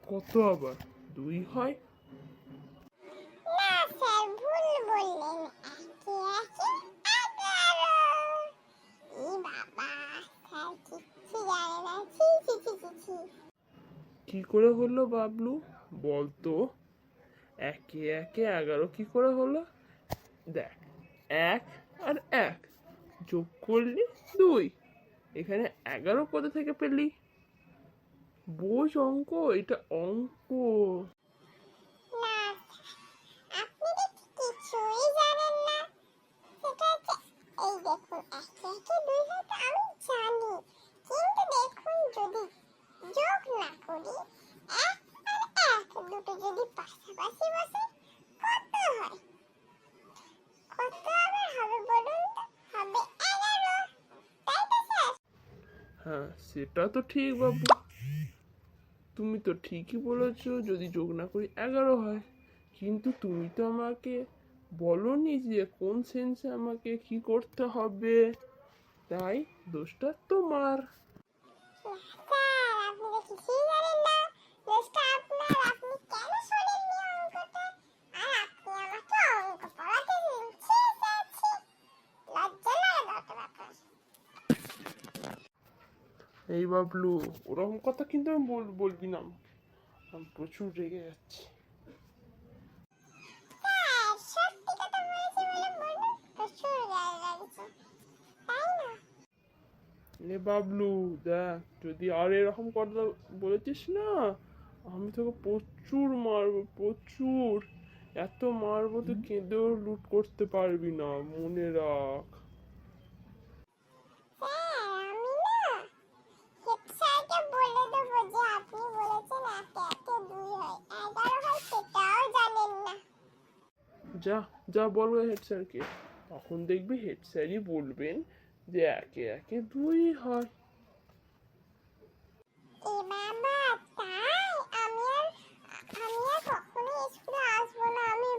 কত আবার 2 হয়? না স্যার, ভুল বললেন। একে একে 11। ই বাবা, স্যার কিচ্ছু জানে না। ছি ছি ছি ছি ছি। কি করে হলো বাবলু, বলতো? একে একে 11 কি করে হলো? দেখ, 1 আর 1 যোগ করলি 2। এখানে 11 কোথা থেকে পেলি? বোঝ অঙ্ক, এটা অঙ্ক। না, আপনি দেখি কিছুই জানেন না। সেটা হচ্ছে, এই দেখুন, একে একে 2 হয় তো আমি জানি, কিন্তু দেখুন যদি যোগ না করি, 1 আর 1 দুটো যদি পাশাপাশি বসে কত হয়? কত আবার হবে বলুন তো? হবে 11, তাই তো স্যার? হ্যাঁ, সেটা তো ঠিক বাবু, তুমি তো ঠিকই বলেছো, যদি যোগ না করি 11 হয়। কিন্তু তুমি তো আমাকে বলনি যে কোন সেন্সে আমাকে কি করতে হবে, তাই দোষটা তোমার। স্যার, আপনি তো কিছুই জানেন না। দোষটা আপনার। আপনি কেন শোনেননি অঙ্কটা? আর আপনি আমাকে অঙ্ক পড়াতেছেন। ছি স্যার, ছি। লজ্জা লাগে না তো ব্যাপার? এই বাবলু, ওরকম কথা কিন্তু আমি বলবি না, আমি প্রচুর রেগে যাচ্ছি। স্যার, সত্যি কথা বলেছি বলে বলুন, প্রচুর গায়ে লাগছে, তাই না? এ বাবলু, দেখ, যদি আর এরকম কথা বলেছিস না, আমি তোকে প্রচুর মারবো, প্রচুর। এত মারবো তুই কেঁদেও লুট করতে পারবি না, মনে রাখ। স্যার, আমি না হেড স্যারকে বলে দেবো যে আপনি বলেছেন একে একে 2 হয়, 11 হয়, সেটাও জানেন না। যা, যা বলবো হেড স্যারকে, তখন দেখবি হেড স্যারই বলবেন যে একে একে 2 হয়। এ বাবা, তাই? আমি আর কখনো স্কুলে আসবো না। আমি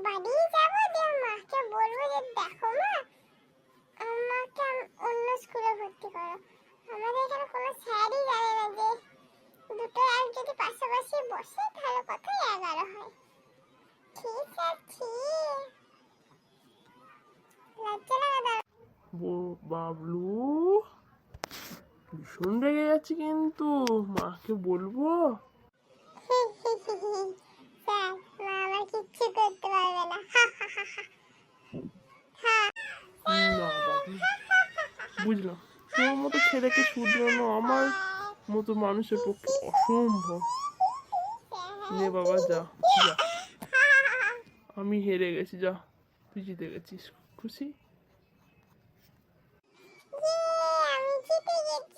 বাড়িই যাবো, দিয়ে মাকে বলবো যে দেখো মা, আমাকে অন্য স্কুলে ভর্তি করো। আমাদের এখানে কোনো স্যারই জানে না যে দুটো এক যদি পাশাপাশি বসে তাহলে কতই 11 হয়। ঠিক আছে, লজ্জা লাগা বাবলু, ভীষণ রেগে যাচ্ছি কিন্তু, মাকে বলবো? স্যার, মা আমার কিচ্ছু করতে পারবে না। হা হা হা হা। না বাবলু, বুঝলাম, তোর মতো ছেলেকে শুধরানো আমার মতো মানুষের পক্ষে অসম্ভব। নে বাবা, যা যা, আমি হেরে গেছি, যা, তুই জিতে গেছিস, খুশি? আমি জিতে গেছি।